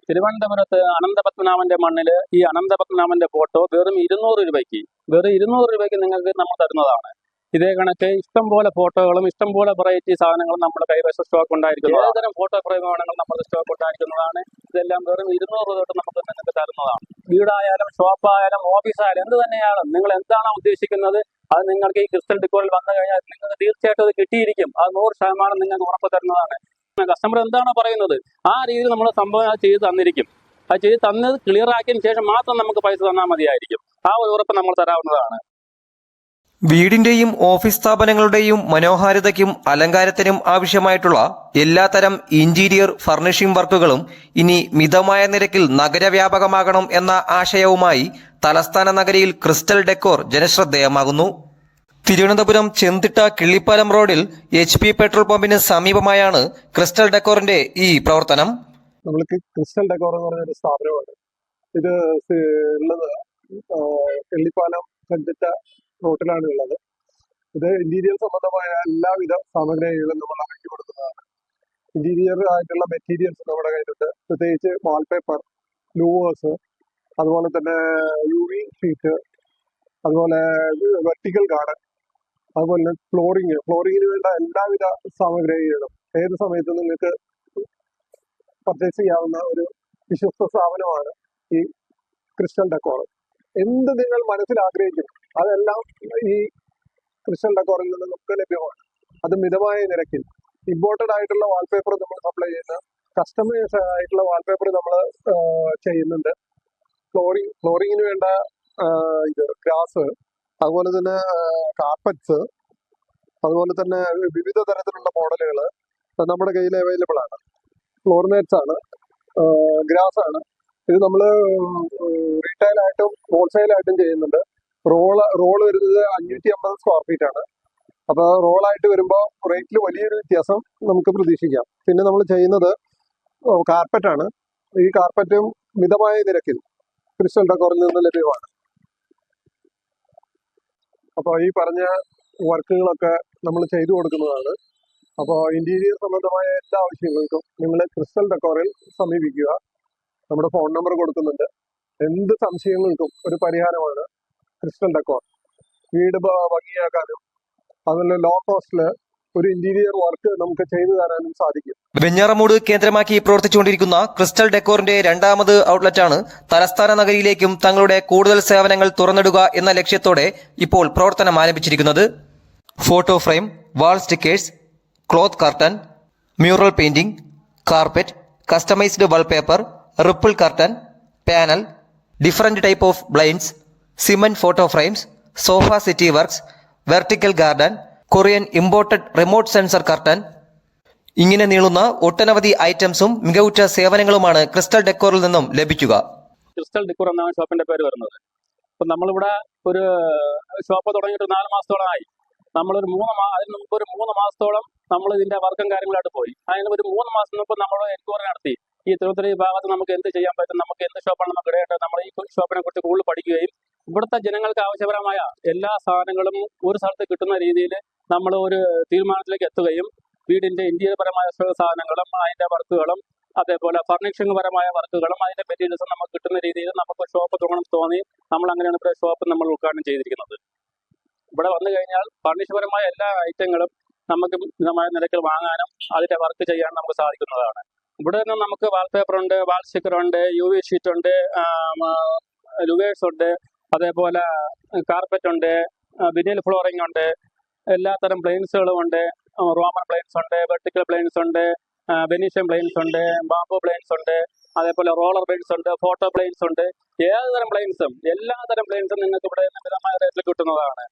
തിരുവനന്തപുരത്ത് അനന്തപത്മനാഭന്റെ മണ്ണില് ഈ അനന്തപത്മനാഭന്റെ ഫോട്ടോ വെറും 200 രൂപയ്ക്ക് നിങ്ങൾക്ക് നമ്മൾ തരുന്നതാണ്. ഇതേ കണക്ക് ഇഷ്ടംപോലെ ഫോട്ടോകളും ഇഷ്ടംപോലെ വെറൈറ്റി സാധനങ്ങളും നമ്മുടെ കൈവശം സ്റ്റോക്ക് ഉണ്ടായിരിക്കുന്നത്. ഏതുതരം ഫോട്ടോ ഫ്രെയിം വേണമെങ്കിലും നമ്മുടെ സ്റ്റോക്ക് ഉണ്ടായിരിക്കുന്നതാണ്. ഇതെല്ലാം വെറും 200 രൂപ തൊട്ട് നമുക്ക് നിങ്ങൾക്ക് തരുന്നതാണ്. വീടായാലും ഷോപ്പായാലും ഓഫീസായാലും എന്ത് തന്നെയാലും നിങ്ങൾ എന്താണോ ഉദ്ദേശിക്കുന്നത് അത് നിങ്ങൾക്ക് ഈ ക്രിസ്റ്റൽ ഡിക്കോറിൽ വന്നു കഴിഞ്ഞാൽ നിങ്ങൾക്ക് തീർച്ചയായിട്ടും അത് കിട്ടിയിരിക്കും. അത് 100% നിങ്ങൾക്ക് ഉറപ്പ് തരുന്നതാണ്. കസ്റ്റമർ എന്താണോ പറയുന്നത് ആ രീതിയിൽ നമ്മൾ സംഭവം ചെയ്ത് തന്നിരിക്കും. അത് ചെയ്ത് തന്നത് ക്ലിയർ ആക്കിയതിന് ശേഷം മാത്രം നമുക്ക് പൈസ തന്നാൽ മതിയായിരിക്കും. ആ ഒരു ഉറപ്പ് നമ്മൾ തരാവുന്നതാണ്. വീടിന്റെയും ഓഫീസ് സ്ഥാപനങ്ങളുടെയും മനോഹാരിതയ്ക്കും അലങ്കാരത്തിനും ആവശ്യമായിട്ടുള്ള എല്ലാത്തരം ഇന്റീരിയർ ഫർണിഷിംഗ് വർക്കുകളും ഇനി മിതമായ നിരക്കിൽ നഗരവ്യാപകമാകണം എന്ന ആശയവുമായി തലസ്ഥാന നഗരിയിൽ ക്രിസ്റ്റൽ ഡെക്കോർ ജനശ്രദ്ധേയമാകുന്നു. തിരുവനന്തപുരം ചെന്തിട്ട കിള്ളിപ്പാലം റോഡിൽ HP പെട്രോൾ പമ്പിന് സമീപമായാണ് ക്രിസ്റ്റൽ ഡെക്കോറിന്റെ ഈ പ്രവർത്തനം. നമ്മൾക്ക് ക്രിസ്റ്റൽ ഡെക്കോർ എന്ന് പറഞ്ഞൊരു സ്ഥാപനമാണ്. ഇത് ഉള്ളത് കിള്ളിപ്പാലം ചെന്തിട്ട റോട്ടിലാണ് ഉള്ളത്. ഇത് ഇന്റീരിയർ സംബന്ധമായ എല്ലാവിധ സാമഗ്രികളും നമ്മൾ ഇറക്കി കൊടുക്കുന്നതാണ്. ഇന്റീരിയർ ആയിട്ടുള്ള മെറ്റീരിയൽസ് നമ്മുടെ കയ്യിലുണ്ട്. പ്രത്യേകിച്ച് വാൾപേപ്പർ, ലൂവേഴ്സ്, അതുപോലെ തന്നെ UV ഷീറ്റ്, അതുപോലെ വെർട്ടിക്കൽ ഗാർഡൻ, അതുപോലെ ഫ്ലോറിങ്ങിന് വേണ്ട എല്ലാവിധ സാമഗ്രികളും ഏത് സമയത്തും നിങ്ങൾക്ക് പർച്ചേസ് ചെയ്യാവുന്ന ഒരു വിശ്വസ്ത സ്ഥാപനമാണ് ഈ ക്രിസ്റ്റൽ ഡെക്കോർ. എന്ത് നിങ്ങൾ മനസ്സിൽ ആഗ്രഹിക്കും അതെല്ലാം ഈ ക്രിസ്റ്റൽ ഡെക്കോറിൽ നിന്ന് നമുക്ക് ലഭ്യമാണ്. അത് മിതമായ നിരക്കിൽ. ഇമ്പോർട്ടഡ് ആയിട്ടുള്ള വാൾപേപ്പർ നമ്മൾ സപ്ലൈ ചെയ്യുന്ന, കസ്റ്റമൈസ് ആയിട്ടുള്ള വാൾപേപ്പർ നമ്മൾ ചെയ്യുന്നുണ്ട്. ഫ്ലോറിങ്ങിന് വേണ്ട ഗ്രാസ്, അതുപോലെ തന്നെ കാർപ്പറ്റ്സ്, അതുപോലെ തന്നെ വിവിധ തരത്തിലുള്ള മോഡലുകൾ നമ്മുടെ കയ്യിൽ അവൈലബിൾ ആണ്. ഫ്ലോർ മാറ്റ്സ് ആണ്, ഗ്രാസ് ആണ്. ഇത് നമ്മൾ റീറ്റെയിലായിട്ടും ഹോൾസെയിലായിട്ടും ചെയ്യുന്നുണ്ട്. റോള് വരുന്നത് 550 സ്ക്വയർ ഫീറ്റ് ആണ്. അപ്പോൾ റോളായിട്ട് വരുമ്പോൾ റേറ്റിൽ വലിയൊരു വ്യത്യാസം നമുക്ക് പ്രതീക്ഷിക്കാം. പിന്നെ നമ്മൾ ചെയ്യുന്നത് കാർപ്പറ്റാണ്. ഈ കാർപ്പറ്റും മിതമായ നിരക്കിൽ ക്രിസ്റ്റൽ ഡെക്കോറിൽ നിന്ന് ലഭ്യമാണ്. അപ്പോൾ ഈ പറഞ്ഞ വർക്കുകളൊക്കെ നമ്മൾ ചെയ്തു കൊടുക്കുന്നതാണ്. അപ്പോൾ ഇന്റീരിയർ സംബന്ധമായ എല്ലാ ആവശ്യങ്ങൾക്കും നിങ്ങൾ ക്രിസ്റ്റൽ ഡെക്കോറിൽ സമീപിക്കുക. നമ്മുടെ ഫോൺ നമ്പർ കൊടുക്കുന്നുണ്ട്. എന്ത് സംശയങ്ങൾക്കും ഒരു പരിഹാരമാണ് ക്രിസ്റ്റൽ ഡെക്കോർ. വീട് ഭംഗിയാക്കാനും അതുപോലെ ലോ കോസ്റ്റില് ഒരു ഇന്റീരിയർ വർക്ക് നമുക്ക് ചെയ്തു തരാനും സാധിക്കും. വെഞ്ഞാറമൂട് കേന്ദ്രമാക്കി പ്രവർത്തിച്ചുകൊണ്ടിരിക്കുന്ന ക്രിസ്റ്റൽ ഡെക്കോറിന്റെ രണ്ടാമത് ഔട്ട്ലെറ്റാണ് തലസ്ഥാന നഗരിയിലേക്കും തങ്ങളുടെ കൂടുതൽ സേവനങ്ങൾ തുറന്നിടുക എന്ന ലക്ഷ്യത്തോടെ ഇപ്പോൾ പ്രവർത്തനം ആരംഭിച്ചിരിക്കുന്നത്. Photo frame, wall stickers, cloth curtain, mural painting, carpet, customised wallpaper, ripple curtain, panel, different type of blinds, cement photo frames, sofa city works, vertical garden, Korean imported remote sensor curtain, ഇങ്ങനെ നീളുന്ന ഒട്ടനവധി ഐറ്റംസും മികവുറ്റ സേവനങ്ങളുമാണ് crystal ഡെക്കോറിൽ നിന്നും ലഭിക്കുക. Crystal decor എന്നാണ് ഷോപ്പിന്റെ പേര് വരുന്നത്. അപ്പം നമ്മളിവിടെ ഒരു ഷോപ്പ് തുടങ്ങിയിട്ട് 4 മാസത്തോളമായി. നമ്മളൊരു അതിന് മുമ്പ് ഒരു 3 മാസത്തോളം നമ്മൾ ഇതിന്റെ വർക്കും കാര്യങ്ങളായിട്ട് പോയി. അതിന് ഒരു 3 മാസം മുമ്പ് നമ്മൾ എൻക്വയറി നടത്തി. ഈ തിരുവനന്തപുരം ഈ ഭാഗത്ത് നമുക്ക് എന്ത് ചെയ്യാൻ പറ്റും, നമുക്ക് എന്ത് ഷോപ്പാണ് നമുക്ക് ഇടേണ്ടത്, നമ്മൾ ഈ ഷോപ്പിനെ കുറിച്ച് കൂടുതൽ പഠിക്കുകയും ഇവിടുത്തെ ജനങ്ങൾക്ക് ആവശ്യപരമായ എല്ലാ സാധനങ്ങളും ഒരു സ്ഥലത്ത് കിട്ടുന്ന രീതിയിൽ നമ്മൾ ഒരു തീരുമാനത്തിലേക്ക് എത്തുകയും വീടിന്റെ ഇന്റീരിയർ പരമായ സാധനങ്ങളും അതിന്റെ വർക്കുകളും അതേപോലെ ഫർണിഷിംഗ് പരമായ വർക്കുകളും അതിന്റെ മെറ്റീരിയൽസും നമുക്ക് കിട്ടുന്ന രീതിയിൽ നമുക്ക് ഷോപ്പ് തുടങ്ങണം തോന്നി നമ്മൾ അങ്ങനെയാണ് ഇവിടെ ഷോപ്പ് നമ്മൾ ഉദ്ഘാടനം ചെയ്തിരിക്കുന്നത്. ഇവിടെ വന്നു കഴിഞ്ഞാൽ ഫർണിഷ്പരമായ എല്ലാ ഐറ്റങ്ങളും നമുക്ക് മിതമായ നിരക്കിൽ വാങ്ങാനും അതിന്റെ വർക്ക് ചെയ്യാനും നമുക്ക് സാധിക്കുന്നതാണ്. ഇവിടെ നിന്ന് നമുക്ക് വാൾപേപ്പർ ഉണ്ട്, വാൾ സ്റ്റിക്കർ ഉണ്ട്, UV ഷീറ്റ് ഉണ്ട്, ലുവേഴ്സ് ഉണ്ട്, അതേപോലെ കാർപ്പറ്റ് ഉണ്ട്, വിനീൽ ഫ്ലോറിംഗ് ഉണ്ട്, എല്ലാത്തരം പ്ലെയിൻസുകളും ഉണ്ട്, റോമൻ പ്ലെയിൻസ് ഉണ്ട്, വെർട്ടിക്കൽ പ്ലെയിൻസ് ഉണ്ട്, വെനീഷ്യൻ പ്ലെയിൻസ് ഉണ്ട്, ബാംബു പ്ലെയിൻസ് ഉണ്ട്, അതേപോലെ റോളർ പ്ലെയിൻസ് ഉണ്ട്, ഫോട്ടോ പ്ലെയിൻസ് ഉണ്ട്. ഏതുതരം പ്ലെയിൻസും എല്ലാതരം പ്ലെയിൻസും നിങ്ങൾക്ക് ഇവിടെ മിതമായ റേറ്റിൽ കിട്ടുന്നതാണ്.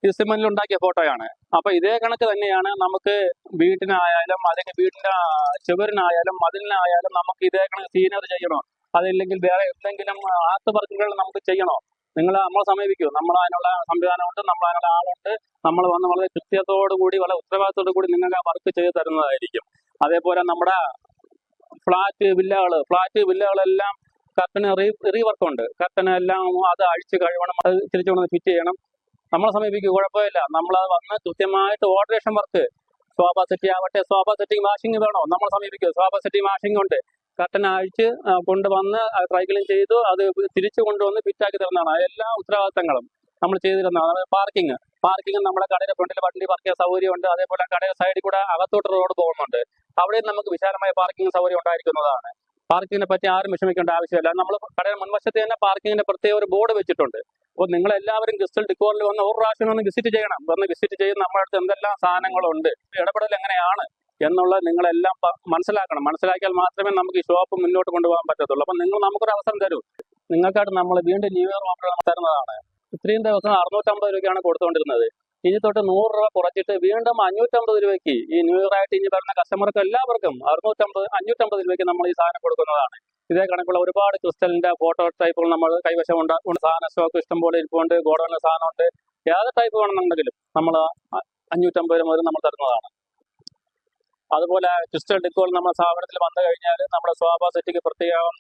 ഇത് സിമന്റിൽ ഉണ്ടാക്കിയ ഫോട്ടോയാണ്. അപ്പൊ ഇതേ കണക്ക് തന്നെയാണ് നമുക്ക് വീട്ടിനായാലും അല്ലെങ്കിൽ വീടിന്റെ ചുവരിനായാലും മതിലിനായാലും നമുക്ക് ഇതേ കണക്ക് സീനറി ചെയ്യണോ, അതില്ലെങ്കിൽ വേറെ എന്തെങ്കിലും ആർട്ട് വർക്കുകൾ നമുക്ക് ചെയ്യണോ, നമ്മളെ സമീപിക്കൂ. നമ്മൾ അതിനുള്ള സംവിധാനമുണ്ട്, നമ്മൾ അതിനുള്ള ആളുണ്ട്. നമ്മൾ വന്ന് വളരെ കൃത്യത്തോടു കൂടി വളരെ ഉത്തരവാദിത്തോടു കൂടി നിങ്ങൾക്ക് ആ വർക്ക് ചെയ്ത് തരുന്നതായിരിക്കും. അതേപോലെ നമ്മുടെ ഫ്ലാറ്റ് വില്ലകളെല്ലാം കർട്ടന് റീവർക്കുണ്ട്. കർട്ടനെല്ലാം അത് അഴിച്ച് കഴിയണം, അത് തിരിച്ചു ഫിറ്റ് ചെയ്യണം. നമ്മളെ സമീപിക്കും, കുഴപ്പമില്ല. നമ്മളത് വന്ന് കൃത്യമായിട്ട് ഓൾട്രേഷൻ വർക്ക്, സോഫ സെറ്റി ആവട്ടെ, സോഫ സെറ്റിംഗ് വാഷിംഗ് വേണോ, നമ്മൾ സമീപിക്കും. സോഫ സെറ്റിംഗ് വാഷിംഗ് ഉണ്ട്, കർട്ടൻ അഴിച്ച് കൊണ്ടുവന്ന് ഡ്രൈ ക്ലീൻ ചെയ്തു അത് തിരിച്ചു കൊണ്ടുവന്ന് ഫിറ്റാക്കി തരുന്നതാണ്. എല്ലാ ഉത്തരവാദിത്തങ്ങളും നമ്മൾ ചെയ്തിരുന്നതാണ്. പാർക്കിംഗ് നമ്മുടെ കടയുടെ ഫ്രണ്ടിൽ വണ്ടി പാർക്ക് ചെയ്യാൻ സൗകര്യമുണ്ട്. അതേപോലെ കടയുടെ സൈഡിൽ കൂടെ അകത്തോട്ട് റോഡ് പോകുന്നുണ്ട്. അവിടെയും നമുക്ക് വിശാലമായ പാർക്കിംഗ് സൗകര്യം ഉണ്ടായിരിക്കുന്നതാണ്. പാർക്കിങ്ങിനെ പറ്റി ആരും വിഷമിക്കേണ്ട ആവശ്യമില്ല. നമ്മൾ കടയുടെ മുൻവശത്ത് തന്നെ പാർക്കിങ്ങിന്റെ പ്രത്യേക ഒരു ബോർഡ് വെച്ചിട്ടുണ്ട്. അപ്പോൾ നിങ്ങൾ എല്ലാവരും ക്രിസ്റ്റൽ ഡിക്കോറിൽ വന്ന് ഒരു പ്രാവശ്യം ഒന്ന് വിസിറ്റ് ചെയ്യണം. വന്ന് വിസിറ്റ് ചെയ്ത് നമ്മുടെ അടുത്ത് എന്തെല്ലാം സാധനങ്ങളുണ്ട്, ഇടപെടൽ എങ്ങനെയാണ് എന്നുള്ളത് നിങ്ങളെല്ലാം മനസ്സിലാക്കണം. മനസ്സിലാക്കിയാൽ മാത്രമേ നമുക്ക് ഈ ഷോപ്പ് മുന്നോട്ട് കൊണ്ടുപോകാൻ പറ്റത്തുള്ളൂ. അപ്പം നിങ്ങൾ നമുക്കൊരു അവസരം തരൂ. നിങ്ങൾക്കായിട്ട് നമ്മൾ വീണ്ടും ന്യൂ ഇയർ ഓഫർ തരുന്നതാണ്. ഇത്രയും ദിവസം 650 രൂപയ്ക്കാണ് കൊടുത്തുകൊണ്ടിരുന്നത്. ഇനി തൊട്ട് 100 രൂപ കുറച്ചിട്ട് വീണ്ടും 550 രൂപയ്ക്ക് ഈ ന്യൂ ഇയർ ആയിട്ട് ഇനി വരുന്ന കസ്റ്റമർക്ക് എല്ലാവർക്കും 550 രൂപയ്ക്ക് നമ്മൾ ഈ സാധനം കൊടുക്കുന്നതാണ്. ഇതേ കണക്കുള്ള ഒരുപാട് ക്രിസ്റ്റലിന്റെ ഫോട്ടോ ടൈപ്പുകൾ നമ്മൾ കൈവശമുണ്ട്. സാധന സ്റ്റോക്ക് ഇഷ്ടംപോലെ ഇരിപ്പുണ്ട്. ഗോഡൌണിൽ സാധനമുണ്ട്. ഏത് ടൈപ്പ് വേണമെന്നുണ്ടെങ്കിലും നമ്മൾ 550 രൂപ മുതൽ നമ്മൾ തരുന്നതാണ്. അതുപോലെ ക്രിസ്റ്റൽ ഡിക്കോൾ നമ്മുടെ സ്ഥാപനത്തിൽ വന്നു കഴിഞ്ഞാൽ നമ്മുടെ സോഫ സെറ്റിക്ക് പ്രത്യേകം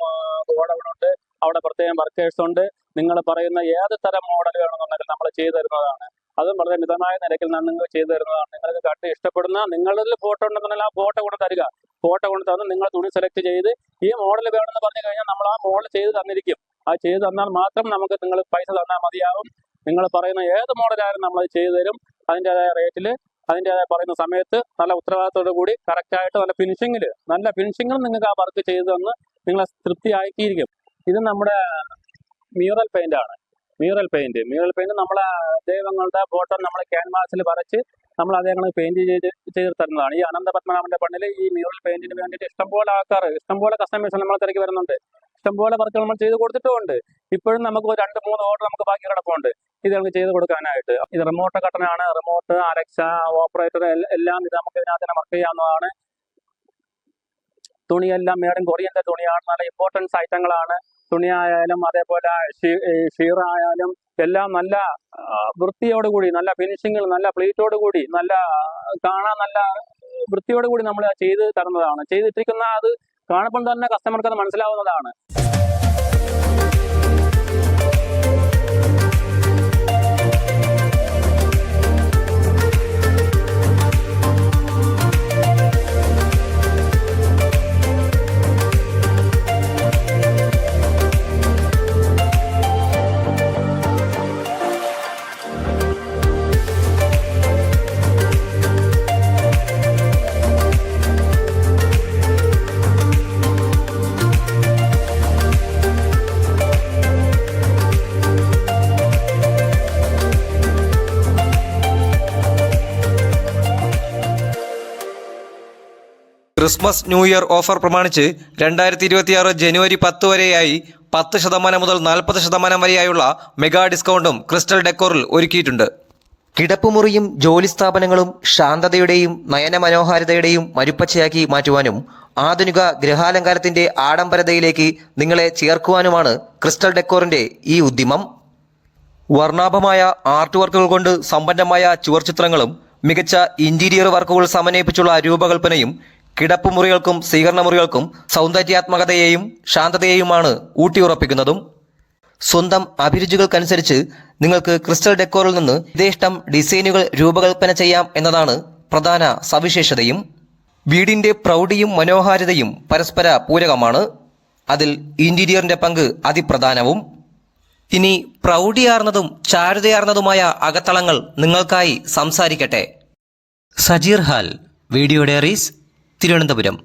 ഗോഡൌണുണ്ട്. അവിടെ പ്രത്യേകം വർക്കേഴ്സ് ഉണ്ട്. നിങ്ങൾ പറയുന്ന ഏത് തരം മോഡൽ വേണമെന്നുണ്ടെങ്കിൽ നമ്മൾ ചെയ്തു തരുന്നതാണ്. അതും വളരെ മിതമായ നിരക്കിൽ നിങ്ങൾ ചെയ്തു തരുന്നതാണ്. നിങ്ങൾക്ക് കണ്ട് ഇഷ്ടപ്പെടുന്ന നിങ്ങളിൽ ഫോട്ടോ ഉണ്ടെന്നുണ്ടെങ്കിൽ ആ ഫോട്ടോ കൊണ്ട് തരിക. ഫോട്ടോ കൊണ്ട് തന്ന് നിങ്ങൾ തുണി സെലക്ട് ചെയ്ത് ഈ മോഡൽ വേണമെന്ന് പറഞ്ഞു കഴിഞ്ഞാൽ നമ്മൾ ആ മോഡൽ ചെയ്ത് തന്നിരിക്കും. അത് ചെയ്ത് തന്നാൽ മാത്രം നമുക്ക് നിങ്ങൾ പൈസ തന്നാൽ മതിയാവും. നിങ്ങൾ പറയുന്ന ഏത് മോഡലായാലും നമ്മളത് ചെയ്തു തരും. അതിൻ്റെതായ റേറ്റിൽ അതിൻ്റെതായ പറയുന്ന സമയത്ത് നല്ല ഉത്തരവാദിത്തോടു കൂടി കറക്റ്റായിട്ട് നല്ല ഫിനിഷിങ്ങിൽ നിങ്ങൾക്ക് ആ വർക്ക് ചെയ്തു തന്ന് നിങ്ങളെ തൃപ്തിയാക്കിയിരിക്കും. ഇത് നമ്മുടെ മ്യൂറൽ പെയിന്റ് ആണ്. മ്യൂറൽ പെയിന്റ് നമ്മളെ ദൈവങ്ങളുടെ ഫോട്ടോ നമ്മൾ ക്യാൻവാസിൽ വരച്ച് നമ്മൾ അതേ പെയിന്റ് ചെയ്ത് തരുന്നതാണ്. ഈ അനന്തപത്മനാഭന്റെ പണിയിൽ ഈ മ്യൂറൽ പെയിന്റിന് വേണ്ടിയിട്ട് ഇഷ്ടംപോലെ കസ്റ്റമേഴ്സ് നമ്മൾ തിരക്കി വരുന്നുണ്ട്. ഇഷ്ടംപോലെ വർക്കുകൾ നമ്മൾ ചെയ്ത് കൊടുത്തിട്ടുമുണ്ട്. ഇപ്പോഴും നമുക്ക് 2-3 ഓർഡർ നമുക്ക് ബാക്കി കിടപ്പുണ്ട് ഇത് നമുക്ക് ചെയ്ത് കൊടുക്കാനായിട്ട്. ഇത് റിമോട്ട് കട്ടനാണ്. റിമോട്ട്, അലക്സ, ഓപ്പറേറ്റർ എല്ലാം ഇത് നമുക്ക് ഇതിനകത്ത് തന്നെ വർക്ക് ചെയ്യാവുന്നതാണ്. തുണിയെല്ലാം മേഡും കൊറിയന്റെ തുണിയാണ്. നല്ല ഇമ്പോർട്ടൻസ് ഐറ്റങ്ങളാണ്. തുണിയായാലും അതേപോലെ ഷീറായാലും എല്ലാം നല്ല വൃത്തിയോടുകൂടി, നല്ല ഫിനിഷിങ്ങിൽ, നല്ല പ്ലീറ്റോട് കൂടി, നല്ല കാണാൻ നല്ല വൃത്തിയോട് കൂടി നമ്മൾ ചെയ്ത് തരുന്നതാണ്. ചെയ്തിട്ടിരിക്കുന്ന അത് കാണുമ്പോൾ തന്നെ കസ്റ്റമർക്ക് അത് മനസ്സിലാവുന്നതാണ്. ക്രിസ്മസ് ന്യൂ ഇയർ ഓഫർ പ്രമാണിച്ച് 2026 ജനുവരി 10 വരെയായി 10% മുതൽ 40% വരെയായുള്ള മെഗാ ഡിസ്കൗണ്ടും ക്രിസ്റ്റൽ ഡെക്കോറിൽ ഒരുക്കിയിട്ടുണ്ട്. കിടപ്പുമുറിയും ജോലി സ്ഥാപനങ്ങളും ശാന്തതയുടെയും നയനമനോഹാരിതയുടെയും മരുപ്പച്ചയാക്കി മാറ്റുവാനും ആധുനിക ഗൃഹാലങ്കാരത്തിന്റെ ആഡംബരതയിലേക്ക് നിങ്ങളെ ചേർക്കുവാനുമാണ് ക്രിസ്റ്റൽ ഡെക്കോറിന്റെ ഈ ഉദ്യമം. വർണ്ണാഭമായ ആർട്ട് വർക്കുകൾ കൊണ്ട് സമ്പന്നമായ ചുവർചിത്രങ്ങളും മികച്ച ഇന്റീരിയർ വർക്കുകൾ സമന്വയിപ്പിച്ചുള്ള രൂപകൽപ്പനയും കിടപ്പുമുറികൾക്കും സ്വീകരണമുറികൾക്കും സൗന്ദര്യാത്മകതയെയും ശാന്തതയെയുമാണ് ഊട്ടിയുറപ്പിക്കുന്നതും. സ്വന്തം അഭിരുചികൾക്കനുസരിച്ച് നിങ്ങൾക്ക് ക്രിസ്റ്റൽ ഡെക്കോറിൽ നിന്ന് യഥേഷ്ടം ഡിസൈനുകൾ രൂപകൽപ്പന ചെയ്യാം എന്നതാണ് പ്രധാന സവിശേഷതയും. വീടിന്റെ പ്രൗഢിയും മനോഹാരിതയും പരസ്പര പൂരകമാണ്. അതിൽ ഇന്റീരിയറിന്റെ പങ്ക് അതിപ്രധാനവും. ഇനി പ്രൗഢിയാർന്നതും ചാരുതയാർന്നതുമായ അകത്തളങ്ങൾ നിങ്ങൾക്കായി സംസാരിക്കട്ടെ. Sajeer Hal, video diaries, Thiruvananthapuram.